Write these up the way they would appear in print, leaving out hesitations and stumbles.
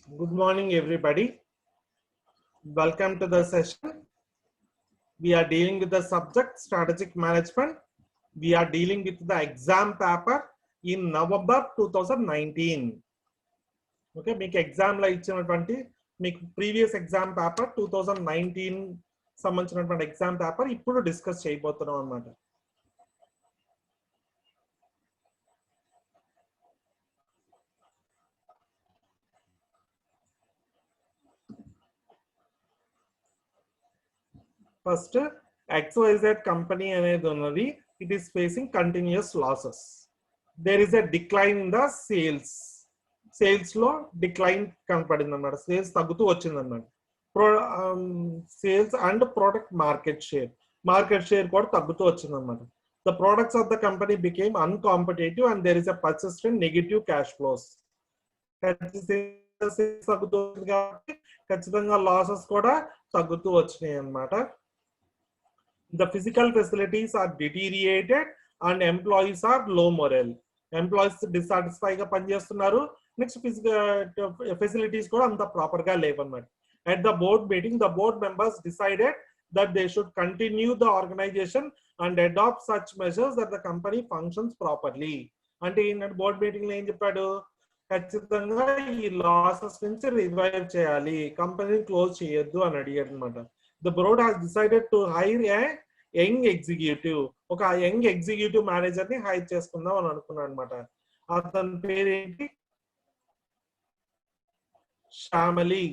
Good morning, everybody. Welcome to the session. We are dealing with the subject strategic management. We are dealing with the exam paper in November 2019. Okay, మీకు ఎగ్జామ్లో ఇచ్చినటువంటి మీకు previous exam paper 2019 సంబంధించినటువంటి exam paper ఇప్పుడు discuss చేయబోతున్నాం అన్నమాట. First XYZ company అనేది ఉన్నది. It is facing continuous losses. There is a decline in the sales లో డిక్లైన్ కనపడింది అన్నమాట. సేల్స్ తగ్గుతూ వచ్చింది అన్నమాట. Sales and product market share కూడా తగ్గుతూ వచ్చింది అన్నమాట. The products of the company became uncompetitive and there is a persistent negative cash flows. తగ్గుతుంది కాబట్టి ఖచ్చితంగా లాసెస్ కూడా తగ్గుతూ వచ్చినాయి అన్నమాట. The physical facilities are deteriorated and employees are low morale. Employees dissatisfied గా పనిచేస్తున్నారు. నెక్స్ట్ ఫెసిలిటీస్ కూడా అంత ప్రాపర్ గా లేవన్నమాట. At the board meeting, the board members decided that they should continue the organization and adopt such measures that the company functions properly. అంటే ఏంటంటే board meeting లో ఏం చెప్పాడు, ఖచ్చితంగా ఈ లాసెస్ నుంచి రివైవ్ చేయాలి, కంపెనీని క్లోజ్ చేయొద్దు అని అడిగాడు అనమాట. The board has decided to hire a young executive, ఒక యంగ్ ఎగ్జిక్యూటివ్ మేనేజర్ ని హైర్ చేసుకుందాం అని అనుకున్నాను అనమాట. అతని పేరేంటి, Shyamali.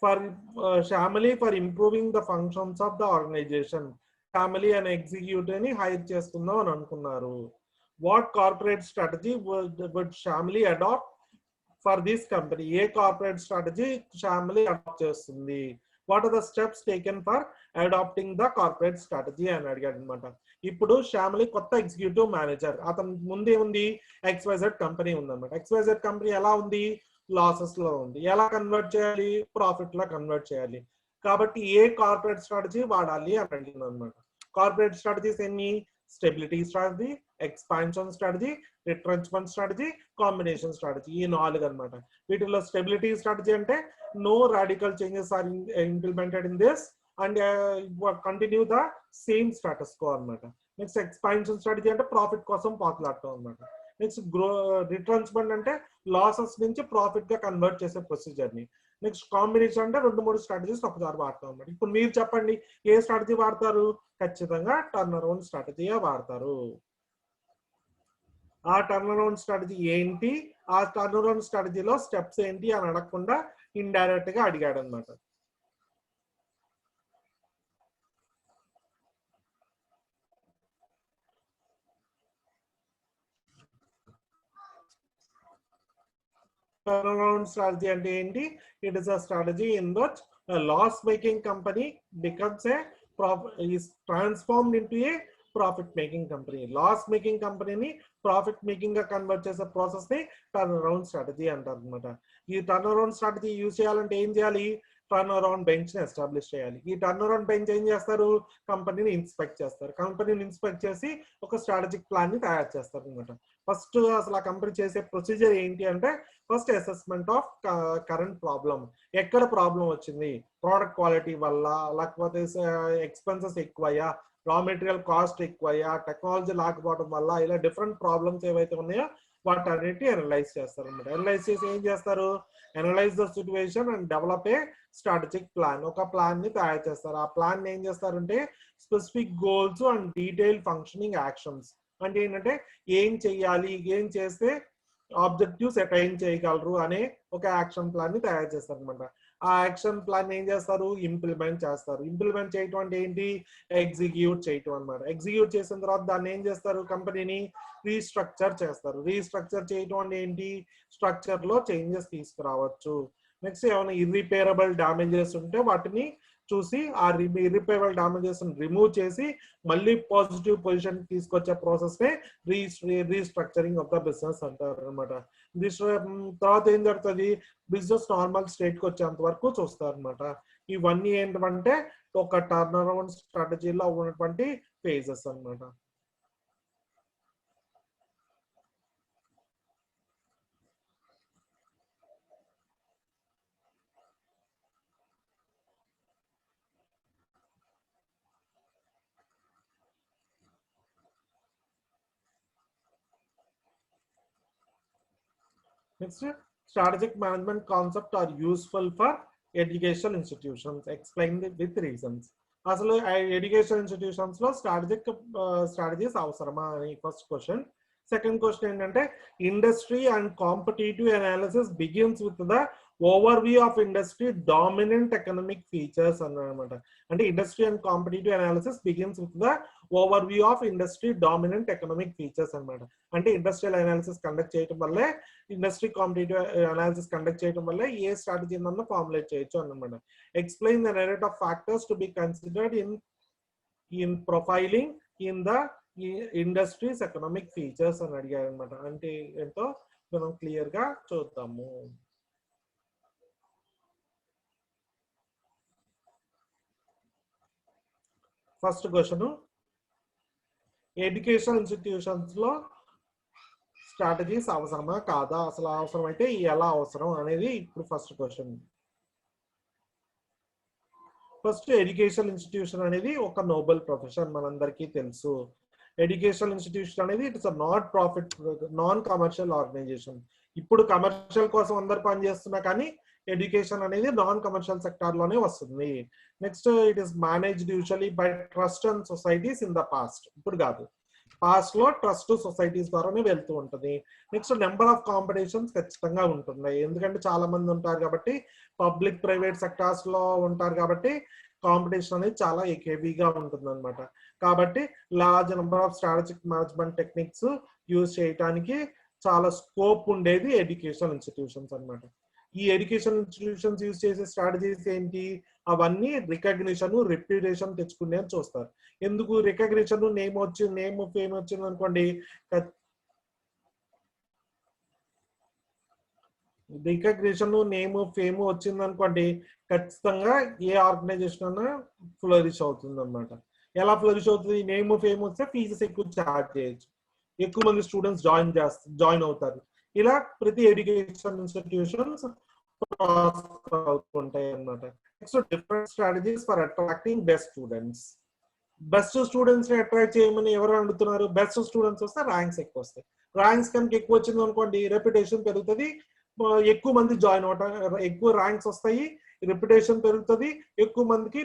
For improving the functions of the organisation. Shyamali అనే ఎగ్జిక్యూటివ్ ని హైర్ చేసుకుందాం అని అనుకున్నారు. What corporate strategy would Shyamali adopt for this company? ఏ కార్పొరేట్ స్ట్రాటజీ శ్యామలి అడాప్ట్ చేస్తుంది? What are the steps taken for adopting the corporate strategy అని అడిగాడు అనమాట. ఇప్పుడు శ్యామలి కొత్త ఎగ్జిక్యూటివ్ మేనేజర్. అతని ముందే ఉంది XYZ కంపెనీ ఉందన్నమాట. XYZ కంపెనీ ఎలా ఉంది, లాసెస్ లో ఉంది. ఎలా కన్వర్ట్ చేయాలి, ప్రాఫిట్ లో కన్వర్ట్ చేయాలి. కాబట్టి ఏ కార్పొరేట్ స్ట్రాటజీ వాడాలి అని అడిగింది అనమాట. కార్పొరేట్ స్ట్రాటజీస్ ఎన్ని? Stability strategy, expansion strategy, retrenchment strategy, combination strategy, ఈ 4 అనమాట. వీటిలో స్టెబిలిటీ స్ట్రాటజీ అంటే no radical changes are implemented in this and continue the same status quo అన్నమాట. నెక్స్ట్ ఎక్స్పాన్షన్ స్ట్రాటజీ అంటే ప్రాఫిట్ కోసం పాకులాడటం అన్నమాట. నెక్స్ట్ రిట్రెంచ్మెంట్ అంటే లాసెస్ నుంచి ప్రాఫిట్ గా కన్వర్ట్ చేసే ప్రొసీజర్ ని. నెక్స్ట్ కాంబినేషన్ అంటే 2-3 స్ట్రాటజీస్ ఒకసారి వాడతాం అన్నమాట. ఇప్పుడు మీరు చెప్పండి, ఏ స్ట్రాటజీ వాడతారు? ఖచ్చితంగా టర్న్ అరౌండ్ స్ట్రాటజీయే వాడతారు. ఆ టర్న్ అరౌండ్ స్ట్రాటజీ ఏంటి, ఆ టర్న్ అరౌండ్ స్ట్రాటజీలో స్టెప్స్ ఏంటి అని అడగకుండా ఇండైరెక్ట్ గా అడిగాడు అనమాట. టర్న్ అరౌండ్ స్ట్రాటజీ అంటే ఏంటి? It is a strategy in which loss making company becomes is transformed into a profit making company. Loss making కంపెనీని ప్రాఫిట్ మేకింగ్ గా కన్వర్ట్ చేసే ప్రాసెస్ ని టర్న్ అరౌండ్ స్ట్రాటజీ అంటారు అనమాట. ఈ టర్న్ అరౌండ్ స్ట్రాటజీ యూజ్ చేయాలంటే ఏం చేయాలి? టర్న్ అరౌండ్ బెంచ్ ని ఎస్టాబ్లిష్ చేయాలి. ఈ టర్న్ అరౌండ్ బెంచ్ ఏం చేస్తారు? కంపెనీని ఇన్స్పెక్ట్ చేస్తారు. కంపెనీని ఇన్స్పెక్ట్ చేసి ఒక స్ట్రాటజిక్ ప్లాన్ ని తయారు చేస్తారు అనమాట. ఫస్ట్ అసలు ఆ కంపెనీ చేసే ప్రొసీజర్ ఏంటి అంటే, first assessment of current problem. ఎక్కడ ప్రాబ్లం వచ్చింది? ప్రోడక్ట్ క్వాలిటీ వల్ల, లేకపోతే expenses ఎక్కువయ్యా, raw material cost ఎక్కువయ్యా, technology లేకపోవడం వల్ల, ఇలా డిఫరెంట్ ప్రాబ్లమ్స్ ఏవైతే ఉన్నాయో వాటన్నిటి అనలైజ్ చేస్తారు అనమాట. అనలైజ్ చేసి ఏం చేస్తారు? Analyse the situation and develop a strategic plan. ఒక ప్లాన్ ని తయారు చేస్తారు. ఆ ప్లాన్ ఏం చేస్తారంటే specific goals and detail functioning actions. అంటే ఏంటంటే ఏం చెయ్యాలి, ఏం చేస్తే ఆబ్జెక్టివ్స్ అటైన్ చేయగలరు అనే ఒక యాక్షన్ ప్లాన్ ని తయారు చేస్తారు అనమాట. ఆ యాక్షన్ ప్లాన్ ఏం చేస్తారు? ఇంప్లిమెంట్ చేస్తారు. ఇంప్లిమెంట్ చేయటం అంటే ఏంటి? ఎగ్జిక్యూట్ చేయటం అనమాట. ఎగ్జిక్యూట్ చేసిన తర్వాత దాన్ని ఏం చేస్తారు? కంపెనీని రీస్ట్రక్చర్ చేస్తారు. రీస్ట్రక్చర్ చేయటం అంటే ఏంటి? స్ట్రక్చర్ లో చేంజెస్ తీసుకురావచ్చు. నెక్స్ట్ ఏమైనా ఇర్రిపేరబుల్ డ్యామేజెస్ ఉంటే వాటిని చూసి ఆ ఇర్రిపేరబుల్ డ్యామేజెస్ రిమూవ్ చేసి మళ్ళీ పాజిటివ్ పొజిషన్ తీసుకొచ్చే ప్రాసెస్ నే రీస్ట్రక్చరింగ్ ఆఫ్ ద బిజినెస్ అంటారు అనమాట. తర్వాత ఏం జరుగుతుంది? బిజినెస్ నార్మల్ స్టేట్ కి వచ్చేంత వరకు చూస్తారు అనమాట. ఇవన్నీ ఏంటంటే ఒక టర్న్ అరౌండ్ స్ట్రాటజీలో ఉన్నటువంటి ఫేజెస్ అన్నమాట. Next strategic management concept are useful for educational institutions. Explain with reasons. అసలు ఎడ్యుకేషన్ ఇన్స్టిట్యూషన్స్ లో స్ట్రాటజీస్ అవసరమా అని ఫస్ట్ క్వశ్చన్. సెకండ్ క్వశ్చన్ ఏంటంటే industry and competitive analysis begins with the overview of industry dominant economic features అన్నమాట. అంటే industry and competitive analysis begins with the overview of industry dominant economic features అనమాట. అంటే industrial analysis conduct చేయడం వల్లే, industry competitive analysis conduct చేయడం వల్లే ఏ strategy అన్న formulate చేయొచ్చు అన్నమాట. Explain the narrate of factors to be considered in profiling in the industries economic features అని అడిగారు అనమాట. అంటే ఎంతో మనం క్లియర్ గా చూద్దాము. ఫస్ట్ క్వశ్చన్, ఎడ్యుకేషన్ ఇన్స్టిట్యూషన్స్ లో స్ట్రాటజీస్ అవసరమా కాదా, అసలు అవసరం అయితే ఎలా అవసరం అనేది ఇప్పుడు first question. First, education institution అనేది ఒక నోబెల్ ప్రొఫెషన్ మనందరికీ తెలుసు. ఎడ్యుకేషన్ ఇన్స్టిట్యూషన్ అనేది it's not profit, non commercial organisation. ఇప్పుడు కమర్షియల్ కోసం అందరు పనిచేస్తున్నా కానీ ఎడ్యుకేషన్ అనేది నాన్ కమర్షియల్ సెక్టార్ లోనే వస్తుంది. Next, it is managed usually by trust and societies in the past. ఇప్పుడు కాదు, పాస్ట్ లో ట్రస్ట్ సొసైటీస్ ద్వారానే వెళ్తూ ఉంటుంది. నెక్స్ట్, నెంబర్ ఆఫ్ కాంపిటీషన్స్ ఖచ్చితంగా ఉంటున్నాయి, ఎందుకంటే చాలా మంది ఉంటారు కాబట్టి, పబ్లిక్ ప్రైవేట్ సెక్టార్స్ లో ఉంటారు కాబట్టి కాంపిటీషన్ అనేది చాలా హెవీగా ఉంటుంది అనమాట. కాబట్టి large number of strategic management techniques use చేయడానికి చాలా స్కోప్ ఉండేది ఎడ్యుకేషన్ ఇన్స్టిట్యూషన్స్ అనమాట. ఈ ఎడ్యుకేషన్ ఇన్స్టిట్యూషన్స్ యూజ్ చేసే స్ట్రాటజీస్ ఏంటి, అవన్నీ రికగ్నిషన్, రెప్యుటేషన్ తెచ్చుకునే అని చూస్తారు. ఎందుకు రికగ్నిషన్, నేమ్ ఫేమ్ వచ్చింది అనుకోండి, రికగ్నిషన్, నేమ్ ఫేమ్ వచ్చింది అనుకోండి, ఖచ్చితంగా ఏ ఆర్గనైజేషన్ అన్నా ఫ్లరిష్ అవుతుంది అనమాట. ఎలా ఫ్లరిష్ అవుతుంది, నేమ్ ఫేమ్ వస్తే ఫీజెస్ ఎక్కువ చార్జ్ చేయొచ్చు, ఎక్కువ మంది స్టూడెంట్స్ జాయిన్ అవుతారు. ఇలా ప్రతి ఎడ్యుకేషన్ ఇన్స్టిట్యూషన్స్ అవుతుంటాయి అన్నమాట. Next, different strategies for attracting best students. Best students ని అట్రాక్ట్ చేయమని ఎవరు అడుగుతున్నారు, బెస్ట్ స్టూడెంట్స్ వస్తే ర్యాంక్స్ ఎక్కువ వస్తాయి. ర్యాంక్స్ కనుక ఎక్కువ వచ్చింది అనుకోండి, రెప్యుటేషన్ పెరుగుతుంది, ఎక్కువ మంది జాయిన్ అవటం, ఎక్కువ ర్యాంక్స్ వస్తాయి, రెప్యుటేషన్ పెరుగుతుంది, ఎక్కువ మందికి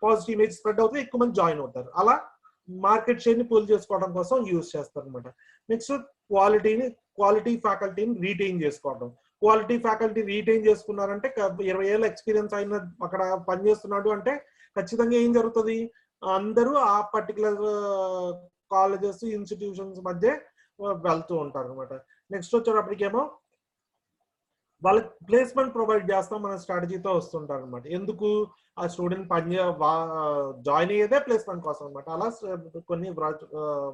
పాజిటివ్ ఇమేజ్ స్ప్రెడ్ అవుతుంది, ఎక్కువ మంది జాయిన్ అవుతారు. అలా మార్కెట్ షేర్ ని పూల్ చేసుకోవడం కోసం యూజ్ చేస్తారు అనమాట. నెక్స్ట్, క్వాలిటీ ఫ్యాకల్టీని రీటైన్ చేసుకోవడం. క్వాలిటీ ఫ్యాకల్టీ రీటైన్ చేసుకున్నారంటే 20 ఏళ్ళ ఎక్స్పీరియన్స్ అయిన అక్కడ పనిచేస్తున్నాడు అంటే ఖచ్చితంగా ఏం జరుగుతుంది, అందరూ ఆ పర్టికులర్ కాలేజెస్, ఇన్స్టిట్యూషన్స్ మధ్య వెళ్తూ ఉంటారు అనమాట. నెక్స్ట్ వచ్చేటప్పటికేమో వాళ్ళకి ప్లేస్మెంట్ ప్రొవైడ్ చేస్తాం మన స్ట్రాటజీతో వస్తుంటారు అనమాట. ఎందుకు, ఆ స్టూడెంట్ జాయిన్ అయ్యేదే ప్లేస్మెంట్ కోసం అనమాట. అలా కొన్ని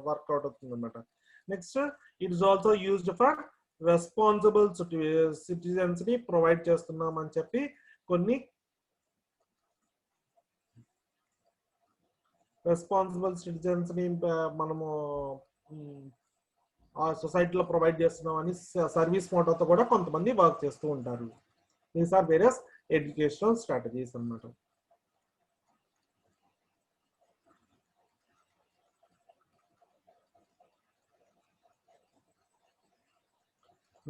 వర్క్అవుట్ అవుతుంది అనమాట. Next, it is also used for responsible citizens ని ప్రొవైడ్ చేస్తున్నాం అని చెప్పి కొన్ని రెస్పాన్సిబుల్ సిటిజన్స్ ని మనము ఆ సొసైటీలో ప్రొవైడ్ చేస్తున్నాం అని సర్వీస్ మోటోతో కూడా కొంతమంది వర్క్ చేస్తూ ఉంటారు. These are various educational strategies అన్నమాట.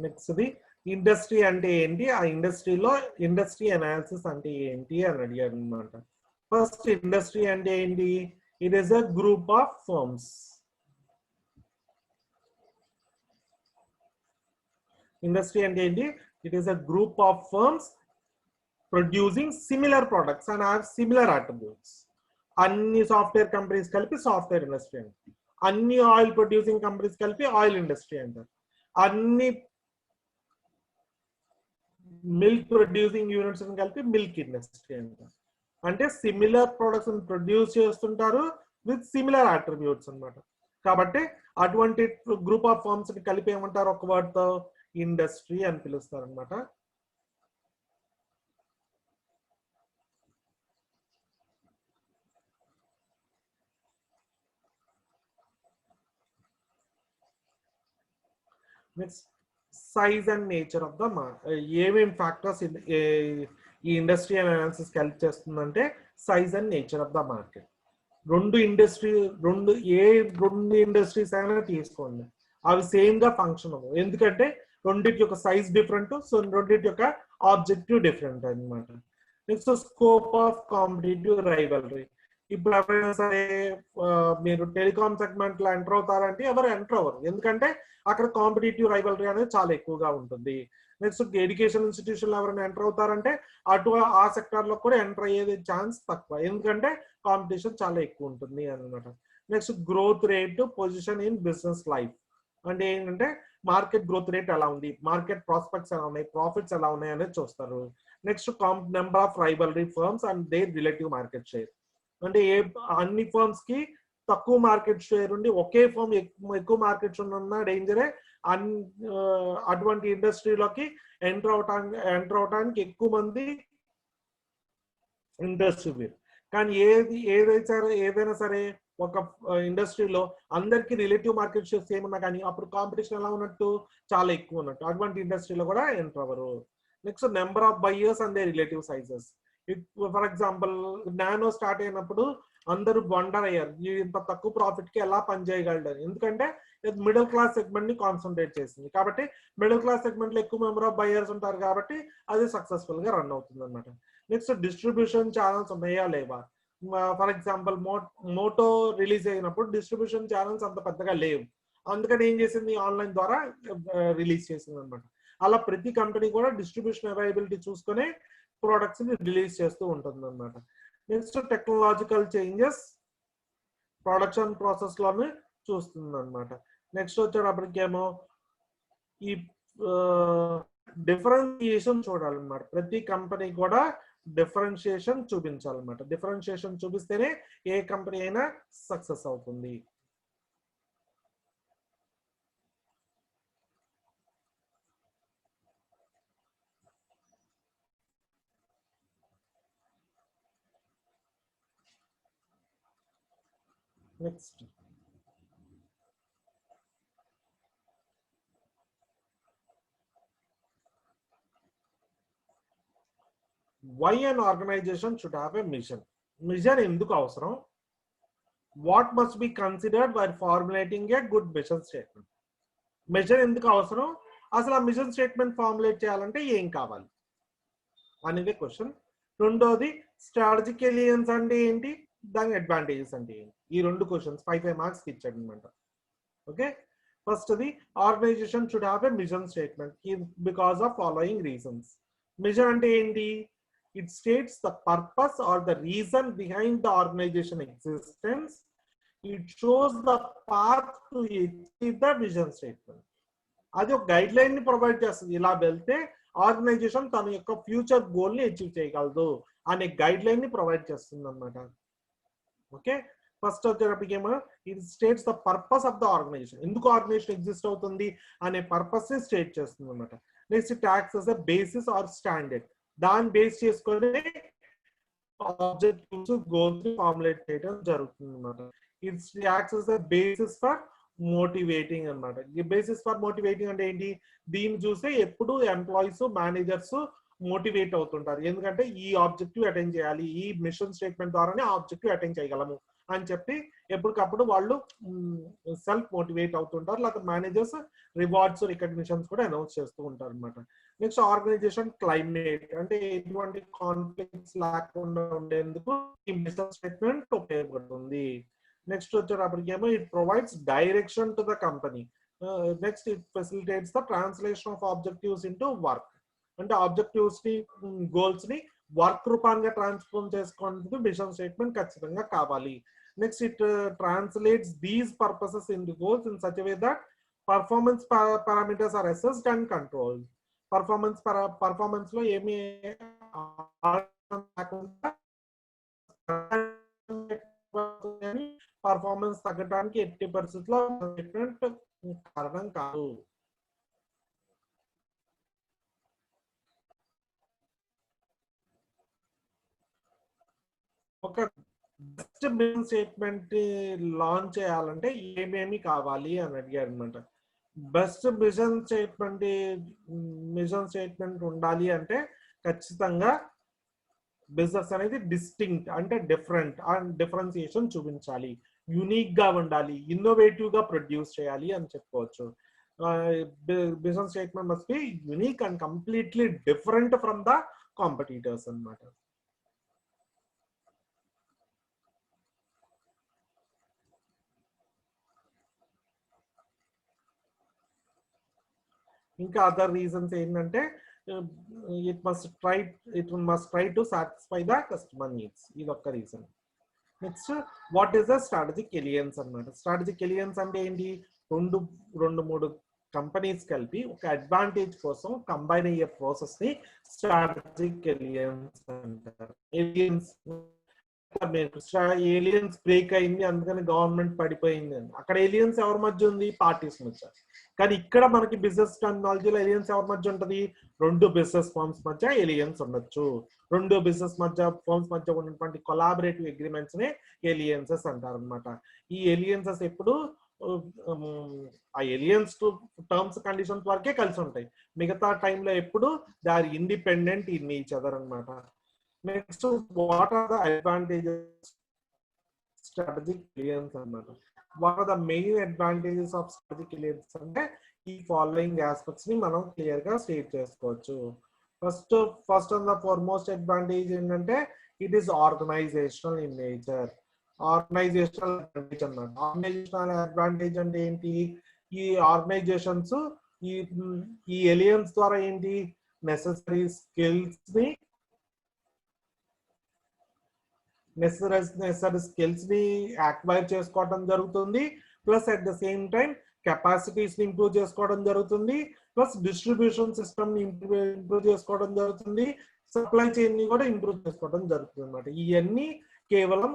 నెక్స్ట్, ఇండస్ట్రీ అంటే ఏంటి, ఆ ఇండస్ట్రీలో ఇండస్ట్రీ అనాలిసిస్ అంటే ఏంటి అని అడిగారు అనమాట. ఫస్ట్, ఇండస్ట్రీ అంటే ఏంటి, it is a group of firms. Industry అంటే ఏంటి, it is a group of firms producing similar products and have similar attributes. అన్ని సాఫ్ట్వేర్ కంపెనీస్ కలిపి సాఫ్ట్వేర్ ఇండస్ట్రీ అంటారు, అన్ని ఆయిల్ ప్రొడ్యూసింగ్ కంపెనీస్ కలిపి ఆయిల్ ఇండస్ట్రీ అంటారు, అన్ని మిల్క్ ప్రొడ్యూసింగ్ యూనిట్స్ కలిపి మిల్క్ ఇండస్ట్రీ అంటారు. అంటే సిమిలర్ ప్రొడక్ట్స్ ప్రొడ్యూస్ చేస్తుంటారు విత్ సిమిలర్ అట్రిబ్యూట్స్ అన్నమాట. కాబట్టి అటువంటి గ్రూప్ ఆఫ్ ఫర్మ్స్ ని కలిపి ఏమంటారు, ఒక వర్డ్ తో ఇండస్ట్రీ అని పిలుస్తారు అనమాట. Next, size and nature of the ఏమేమి ఫ్యాక్టర్స్ ఈ ఇండస్ట్రీ అనాలిసిస్ హెల్ప్ చేస్తుందంటే size and nature of the market. రెండు ఇండస్ట్రీస్ అయినా తీసుకోండి, అవి సేమ్ గా ఫంక్షన్ అవ్వవు. ఎందుకంటే రెండింటి యొక్క సైజ్ డిఫరెంట్, సో రెండింటి యొక్క ఆబ్జెక్టివ్ డిఫరెంట్ అన్నమాట. Next scope of competitive rivalry. ఇప్పుడు ఎవరైనా సరే మీరు టెలికాం సెగ్మెంట్ లో ఎంటర్ అవుతారంటే ఎవరు ఎంటర్ అవ్వరు, ఎందుకంటే అక్కడ కాంపిటేటివ్ రైవల్రీ అనేది చాలా ఎక్కువగా ఉంటుంది. నెక్స్ట్ ఎడ్యుకేషన్ ఇన్స్టిట్యూషన్ లో ఎవరైనా ఎంటర్ అవుతారంటే ఆ సెక్టర్ లో కూడా ఎంటర్ అయ్యేది ఛాన్స్ తక్కువ, ఎందుకంటే కాంపిటీషన్ చాలా ఎక్కువ ఉంటుంది అన్నమాట. Next growth rate, position in business life అంటే ఏంటంటే మార్కెట్ గ్రోత్ రేట్ ఎలా ఉంది, మార్కెట్ ప్రాస్పెక్ట్స్ ఎలా ఉన్నాయి, ప్రాఫిట్స్ ఎలా ఉన్నాయి అనేది చూస్తారు. Next number of rivalry firms and their relative market share. అంటే అన్ని ఫర్మ్స్ కి తక్కువ మార్కెట్ షేర్ ఉండి ఒకే ఫర్మ్ ఎక్కువ మార్కెట్ షేర్ ఉన్న డేంజరే. అటువంటి ఇండస్ట్రీలోకి ఎంటర్ అవటానికి ఎక్కువ మంది ఇండస్ట్రీ. కానీ ఏదైనా సరే ఒక ఇండస్ట్రీలో అందరికి రిలేటివ్ మార్కెట్ షేర్ సేమ్ ఉన్నా కానీ అప్పుడు కాంపిటీషన్ ఎలా ఉన్నట్టు, చాలా ఎక్కువ ఉన్నట్టు. అటువంటి ఇండస్ట్రీలో కూడా ఎంటర్ అవ్వరు. Next number of buyers and they relative sizes. For example nano start అయినప్పుడు అందరూ వండర్ అయ్యారు, ఇంత తక్కువ ప్రాఫిట్ కి ఎలా పనిచేయగలరు, ఎందుకంటే మిడిల్ క్లాస్ సెగ్మెంట్ ని కాన్సన్ట్రేట్ చేసింది కాబట్టి మిడిల్ క్లాస్ సెగ్మెంట్ లో ఎక్కువ నెంబర్ ఆఫ్ బయ్యర్స్ ఉంటారు కాబట్టి అది సక్సెస్ఫుల్ గా రన్ అవుతుంది అనమాట. నెక్స్ట్ డిస్ట్రిబ్యూషన్ ఛానల్స్ ఉన్నాయా లేవా. ఫర్ ఎగ్జాంపుల్ మోటో రిలీజ్ అయినప్పుడు డిస్ట్రిబ్యూషన్ ఛానల్స్ అంత పెద్దగా లేవు, అందుకని ఏం చేసింది ఆన్లైన్ ద్వారా రిలీజ్ చేసింది అనమాట. అలా ప్రతి కంపెనీ కూడా డిస్ట్రిబ్యూషన్ అవైలబిలిటీ చూసుకునే ప్రొడక్ట్స్ ని రిలీజ్ చేస్తూ ఉంటుంది అనమాట. Next technological changes production process లోనే చూస్తుంది అనమాట. నెక్స్ట్ వచ్చేటప్పటికేమో ఈ డిఫరెన్షియేషన్ చూడాలన్నమాట. ప్రతి కంపెనీ కూడా డిఫరెన్షియేషన్ చూపించాలన్నమాట. డిఫరెన్షియేషన్ చూపిస్తేనే ఏ కంపెనీ అయినా సక్సెస్ అవుతుంది. Next why an organization should have a mission. Mission ఎందుకు అవసరం, what must be considered while formulating a good mission statement. Mission ఎందుకు అవసరం, అసలు ఆ మిషన్ స్టేట్మెంట్ ఫార్ములేట్ చేయాలంటే ఏం కావాలి అనేది క్వశ్చన్. రెండోది స్ట్రాటజిక్ ఎలియన్స్ అంటే ఏంటి, దాని అడ్వాంటేజెస్ అంటే ఏంటి. ఈ రెండు క్వశ్చన్స్ 5 మార్క్స్ ఇచ్చాడు అనమాట. Okay, first the organisation should have a mission statement because of following reasons. Mission అంటే ఏంటి, it states the purpose or the reason behind the organization existence. It shows the path to achieve the vision statement. అది ఒక guide line ని provide చేస్తుంది, ఇలా వెళ్తే organisation తన యొక్క ఫ్యూచర్ గోల్ ని అచీవ్ చేయగలదు అనే గైడ్ లైన్ ని ప్రొవైడ్ చేస్తుంది అనమాట. ఓకే, ఫస్ట్ వచ్చేటప్పటికేమో ఇది states the purpose of the organisation, ఎందుకు ఆర్గనైజేషన్ ఎగ్జిస్ట్ అవుతుంది అనే పర్పస్ ని స్టేట్ చేస్తుంది అనమాట. Next it acts as a basis or standard, దాన్ని బేస్ చేసుకొని ఆబ్జెక్టివ్స్ గోల్స్ ఫార్ములేట్ చేయడం జరుగుతుంది అనమాట. It's acts as a basis for motivating అనమాట. ఈ బేసిస్ ఫర్ మోటివేటింగ్ అంటే ఏంటి, దీన్ని చూస్తే ఎప్పుడు ఎంప్లాయీస్ మేనేజర్స్ మోటివేట్ అవుతుంటారు, ఎందుకంటే ఈ ఆబ్జెక్టివ్ అటెండ్ చేయాలి, ఈ మిషన్ స్టేట్మెంట్ ద్వారానే ఆబ్జెక్టివ్ అటెండ్ చేయగలము అని చెప్పి ఎప్పటికప్పుడు వాళ్ళు సెల్ఫ్ మోటివేట్ అవుతుంటారు. లేకపోతే మేనేజర్స్ రివార్డ్స్ రికగ్నిషన్స్ కూడా అనౌన్స్ చేస్తూ ఉంటారు అనమాట. నెక్స్ట్ ఆర్గనైజేషన్ క్లైమేట్ అంటే ఎటువంటి కాన్ఫ్లిక్ట్స్ లేకుండా ఉండేందుకు ఈ మిషన్ స్టేట్మెంట్ ఉపయోగపడుతుంది. నెక్స్ట్ వచ్చేటప్పటికేమో it provides direction to the company. Next it facilitates the translation of objectives into work, అంటే ఆబ్జెక్టివ్స్ ని గోల్స్ ని వర్క్ రూపాన్ని ట్రాన్స్ఫార్మ్ చేసుకోవడానికి మిషన్ స్టేట్మెంట్ ఖచ్చితంగా కావాలి. Next it translates these purposes in the goals in such a way that performance parameters are assessed and controlled. Performance లో ఏమి performance తగ్గడానికి ఎట్టి పరిస్థితుల్లో కారణం కాదు. ఒక బెస్ట్ మిషన్ స్టేట్మెంట్ లాంచ్ చేయాలంటే ఏమేమి కావాలి అని అడిగారు అనమాట. బెస్ట్ మిషన్ స్టేట్మెంట్ ఉండాలి అంటే ఖచ్చితంగా బిజినెస్ అనేది డిస్టింక్ట్ అంటే డిఫరెంట్ అండ్ డిఫరెన్సియేషన్ చూపించాలి, యునిక్ గా ఉండాలి, ఇన్నోవేటివ్ గా ప్రొడ్యూస్ చేయాలి అని చెప్పుకోవచ్చు. business statement must be unique and completely different from the competitors అన్నమాట. ఇంకా అదర్ రీజన్స్ ఏంటంటే it must try to satisfy the customer needs, ఇది ఒక్క reason. Next what is the strategic aliens అన్నమాట. స్ట్రాటజిక్ ఎలియన్స్ అంటే ఏంటి, రెండు మూడు కంపెనీస్ కలిపి ఒక అడ్వాంటేజ్ కోసం కంబైన్ అయ్యే ప్రాసెస్ ని స్ట్రాటజిక్ ఎలియన్స్ అంటారు. ఏలియన్స్ బ్రేక్ అయింది అందుకని గవర్నమెంట్ పడిపోయింది అని, అక్కడ ఏలియన్స్ ఎవరి మధ్య ఉంది, పార్టీస్ మధ్య. కానీ ఇక్కడ మనకి బిజినెస్ టెక్నాలజీలో ఏలియన్స్ ఎవరి మధ్య ఉంటది, రెండు బిజినెస్ ఫర్మ్స్ మధ్య ఏలియన్స్ ఉండొచ్చు. రెండు బిజినెస్ ఫర్మ్స్ మధ్య ఉన్నటువంటి కొలాబరేటివ్ అగ్రిమెంట్స్ నే ఏలియన్సెస్ అంటారు అనమాట. ఈ ఏలియన్సెస్ ఎప్పుడు ఆ ఏలియన్స్ టర్మ్స్ కండిషన్స్ వరకే కలిసి ఉంటాయి, మిగతా టైంలో ఎప్పుడు they are independent in each other అనమాట. Next what are the advantages strategic aliens అన్నమాట. What are the main advantages of strategic aliens అంటే ఈ ఫాలోయింగ్ ఆస్పెక్ట్స్ ని మనం క్లియర్ గా స్టేట్ చేసుకోవచ్చు. First and the foremost advantage ఏంటంటే it is organisational in nature. Organisational advantage అన్నమాట. Organisational advantage అంటే ఏంటి, ఈ ఆర్గనైజేషన్స్ ఈ ఎలియన్స్ ద్వారా ఏంటి నెసెసరీ స్కిల్స్ ని అక్వైర్ చేసుకోవడం జరుగుతుంది. Plus at the same time capacities ని ఇంప్రూవ్ చేసుకోవడం జరుగుతుంది. ప్లస్ డిస్ట్రిబ్యూషన్ సిస్టమ్ ని ఇంప్రూవ్ చేసుకోవడం జరుగుతుంది. సప్లై చైన్ ని కూడా ఇంప్రూవ్ చేసుకోవడం జరుగుతుంది అన్నమాట. ఇవన్నీ కేవలం